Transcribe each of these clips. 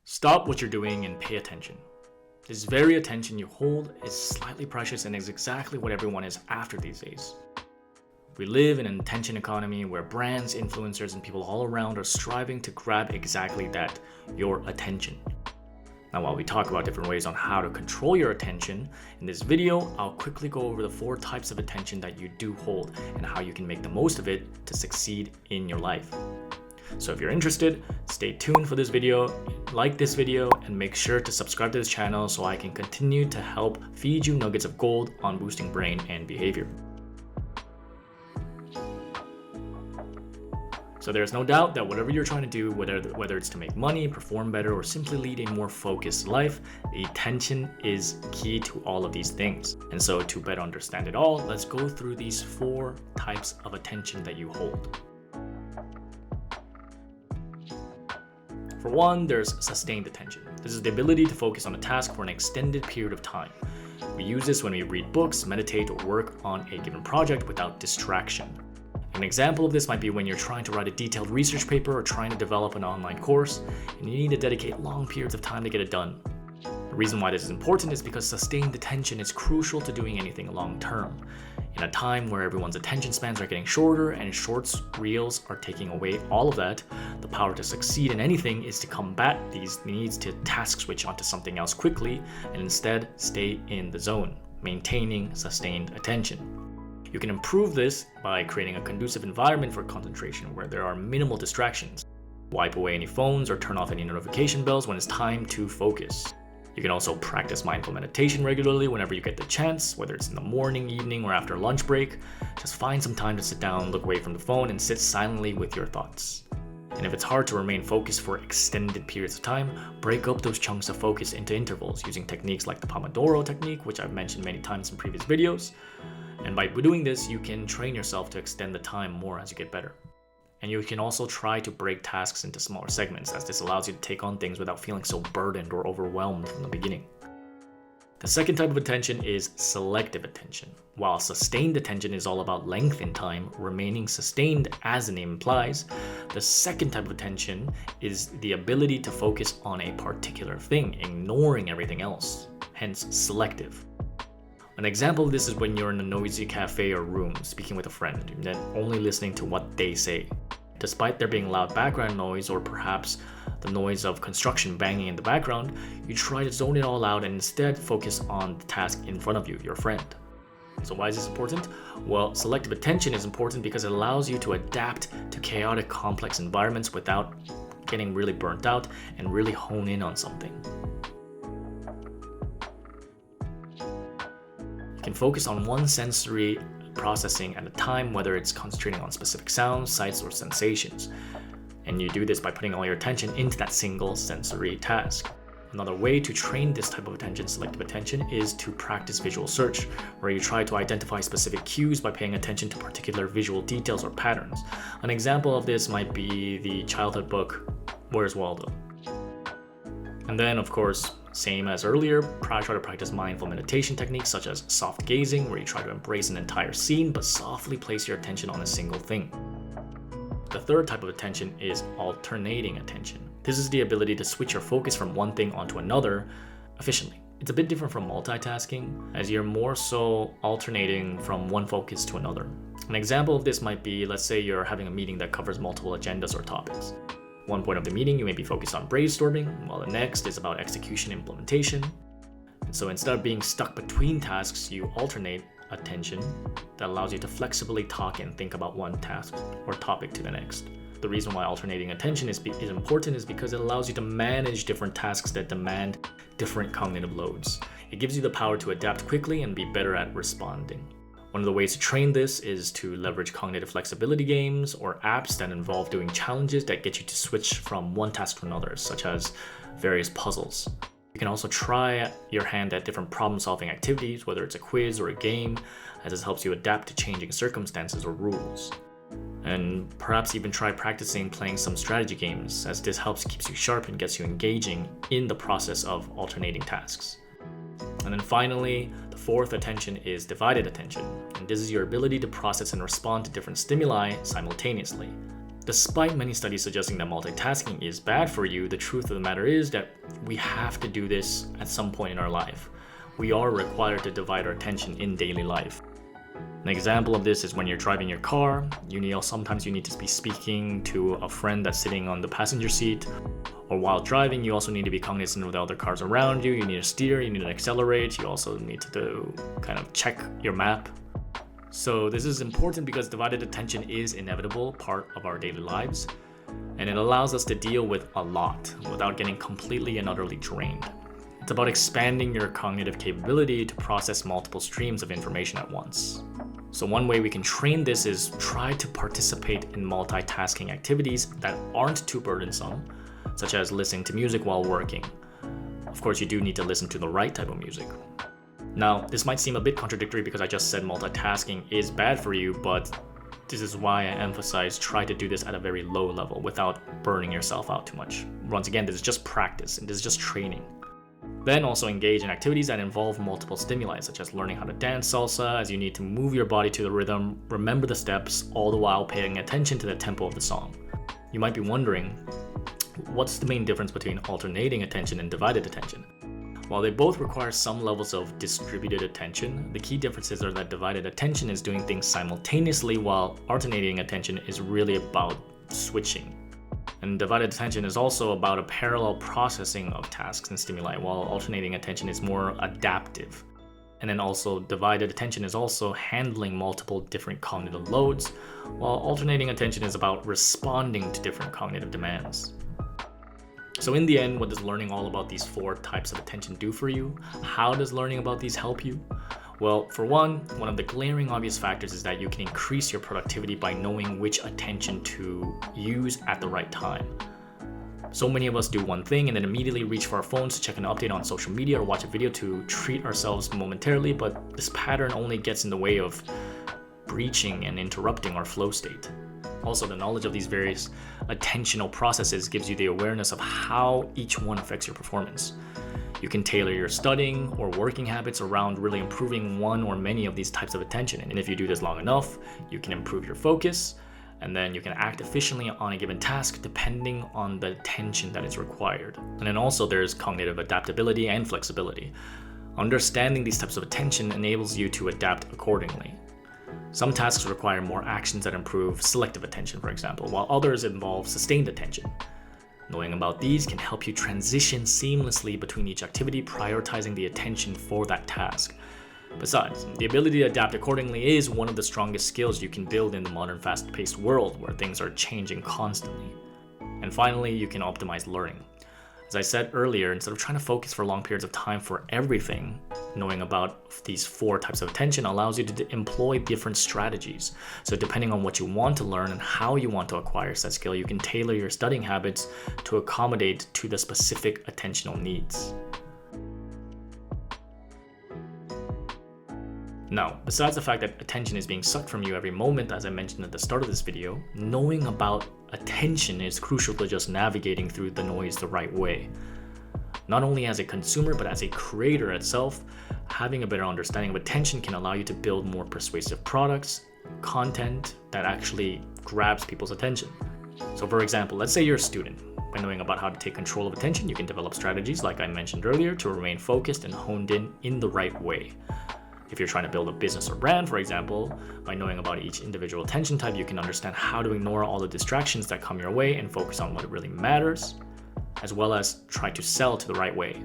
Stop what you're doing and pay attention. This very attention you hold is slightly precious and is exactly what everyone is after these days. We live in an attention economy where brands, influencers, and people all around are striving to grab exactly that, your attention. Now, while we talk about different ways on how to control your attention, in this video, I'll quickly go over the 4 types of attention that you do hold and how you can make the most of it to succeed in your life. So if you're interested, stay tuned for this video, like this video, and make sure to subscribe to this channel so I can continue to help feed you nuggets of gold on boosting brain and behavior. So there's no doubt that whatever you're trying to do, whether it's to make money, perform better, or simply lead a more focused life, the attention is key to all of these things. And so to better understand it all, let's go through these 4 types of attention that you hold. For one, there's sustained attention. This is the ability to focus on a task for an extended period of time. We use this when we read books, meditate, or work on a given project without distraction. An example of this might be when you're trying to write a detailed research paper or trying to develop an online course, and you need to dedicate long periods of time to get it done. The reason why this is important is because sustained attention is crucial to doing anything long term. In a time where everyone's attention spans are getting shorter and shorts, reels are taking away all of that, the power to succeed in anything is to combat these needs to task switch onto something else quickly and instead stay in the zone, maintaining sustained attention. You can improve this by creating a conducive environment for concentration where there are minimal distractions. Wipe away any phones or turn off any notification bells when it's time to focus. You can also practice mindful meditation regularly whenever you get the chance, whether it's in the morning, evening, or after lunch break. Just find some time to sit down, look away from the phone, and sit silently with your thoughts. And if it's hard to remain focused for extended periods of time, break up those chunks of focus into intervals using techniques like the Pomodoro technique, which I've mentioned many times in previous videos. And by doing this, you can train yourself to extend the time more as you get better. And you can also try to break tasks into smaller segments, as this allows you to take on things without feeling so burdened or overwhelmed from the beginning. The second type of attention is selective attention. While sustained attention is all about length in time, remaining sustained as the name implies, the second type of attention is the ability to focus on a particular thing, ignoring everything else, hence selective. An example of this is when you're in a noisy cafe or room speaking with a friend and then only listening to what they say. Despite there being loud background noise or perhaps the noise of construction banging in the background, you try to zone it all out and instead focus on the task in front of you, your friend. So why is this important? Well, selective attention is important because it allows you to adapt to chaotic, complex environments without getting really burnt out and really hone in on something. You can focus on one sensory processing at a time, whether it's concentrating on specific sounds, sights, or sensations. And you do this by putting all your attention into that single sensory task. Another way to train this type of attention, selective attention, is to practice visual search, where you try to identify specific cues by paying attention to particular visual details or patterns. An example of this might be the childhood book, Where's Waldo? And then, of course, same as earlier, try to practice mindful meditation techniques such as soft gazing, where you try to embrace an entire scene but softly place your attention on a single thing. The third type of attention is alternating attention. This is the ability to switch your focus from one thing onto another efficiently. It's a bit different from multitasking, as you're more so alternating from one focus to another. An example of this might be, let's say you're having a meeting that covers multiple agendas or topics. One point of the meeting, you may be focused on brainstorming, while the next is about execution and implementation. And so instead of being stuck between tasks, you alternate attention that allows you to flexibly talk and think about one task or topic to the next. The reason why alternating attention is important is because it allows you to manage different tasks that demand different cognitive loads. It gives you the power to adapt quickly and be better at responding. One of the ways to train this is to leverage cognitive flexibility games or apps that involve doing challenges that get you to switch from one task to another, such as various puzzles. You can also try your hand at different problem-solving activities, whether it's a quiz or a game, as this helps you adapt to changing circumstances or rules. And perhaps even try practicing playing some strategy games, as this keeps you sharp and gets you engaging in the process of alternating tasks. And then finally, the fourth attention is divided attention. And this is your ability to process and respond to different stimuli simultaneously. Despite many studies suggesting that multitasking is bad for you, the truth of the matter is that we have to do this at some point in our life. We are required to divide our attention in daily life. An example of this is when you're driving your car, sometimes you need to be speaking to a friend that's sitting on the passenger seat, or while driving, you also need to be cognizant of the other cars around you. You need to steer, you need to accelerate, you also need to kind of check your map. So this is important because divided attention is an inevitable part of our daily lives, and it allows us to deal with a lot without getting completely and utterly drained. It's about expanding your cognitive capability to process multiple streams of information at once. So one way we can train this is try to participate in multitasking activities that aren't too burdensome, such as listening to music while working. Of course, you do need to listen to the right type of music. Now, this might seem a bit contradictory because I just said multitasking is bad for you, but this is why I emphasize try to do this at a very low level without burning yourself out too much. Once again, this is just practice and this is just training. Then also engage in activities that involve multiple stimuli, such as learning how to dance salsa, as you need to move your body to the rhythm, remember the steps, all the while paying attention to the tempo of the song. You might be wondering, what's the main difference between alternating attention and divided attention? While they both require some levels of distributed attention, the key differences are that divided attention is doing things simultaneously, while alternating attention is really about switching. And divided attention is also about a parallel processing of tasks and stimuli, while alternating attention is more adaptive. And then also divided attention is also handling multiple different cognitive loads, while alternating attention is about responding to different cognitive demands. So in the end, what does learning all about these 4 types of attention do for you? How does learning about these help you? Well, for one of the glaring obvious factors is that you can increase your productivity by knowing which attention to use at the right time. So many of us do one thing and then immediately reach for our phones to check an update on social media or watch a video to treat ourselves momentarily, but this pattern only gets in the way of breaching and interrupting our flow state. Also, the knowledge of these various attentional processes gives you the awareness of how each one affects your performance. You can tailor your studying or working habits around really improving one or many of these types of attention. And if you do this long enough, you can improve your focus, and then you can act efficiently on a given task depending on the attention that is required. And then also there's cognitive adaptability and flexibility. Understanding these types of attention enables you to adapt accordingly. Some tasks require more actions that improve selective attention, for example, while others involve sustained attention. Knowing about these can help you transition seamlessly between each activity, prioritizing the attention for that task. Besides, the ability to adapt accordingly is one of the strongest skills you can build in the modern fast-paced world where things are changing constantly. And finally, you can optimize learning. As I said earlier, instead of trying to focus for long periods of time for everything, knowing about these 4 types of attention allows you to employ different strategies. So depending on what you want to learn and how you want to acquire said skill, you can tailor your studying habits to accommodate to the specific attentional needs. Now, besides the fact that attention is being sucked from you every moment, as I mentioned at the start of this video, knowing about attention is crucial to just navigating through the noise the right way. Not only as a consumer, but as a creator itself, having a better understanding of attention can allow you to build more persuasive products, content that actually grabs people's attention. So for example, let's say you're a student. By knowing about how to take control of attention, you can develop strategies, like I mentioned earlier, to remain focused and honed in the right way. If you're trying to build a business or brand, for example, by knowing about each individual attention type, you can understand how to ignore all the distractions that come your way and focus on what really matters, as well as try to sell to the right way.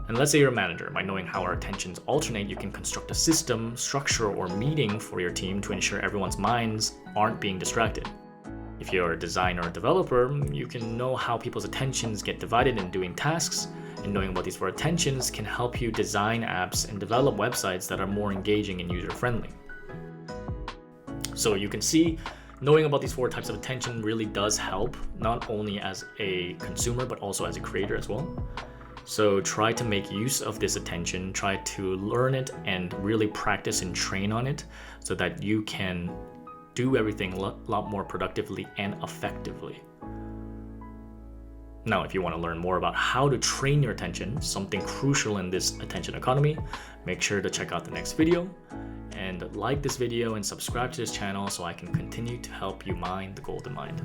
And let's say you're a manager. By knowing how our attentions alternate, you can construct a system, structure, or meeting for your team to ensure everyone's minds aren't being distracted. If you're a designer or developer, you can know how people's attentions get divided in doing tasks, and knowing about these 4 attentions can help you design apps and develop websites that are more engaging and user-friendly. So you can see, knowing about these 4 types of attention really does help, not only as a consumer, but also as a creator as well. So try to make use of this attention, try to learn it and really practice and train on it so that you can do everything a lot more productively and effectively. Now, if you want to learn more about how to train your attention, something crucial in this attention economy, make sure to check out the next video. and like this video and subscribe to this channel so I can continue to help you mine the golden mind.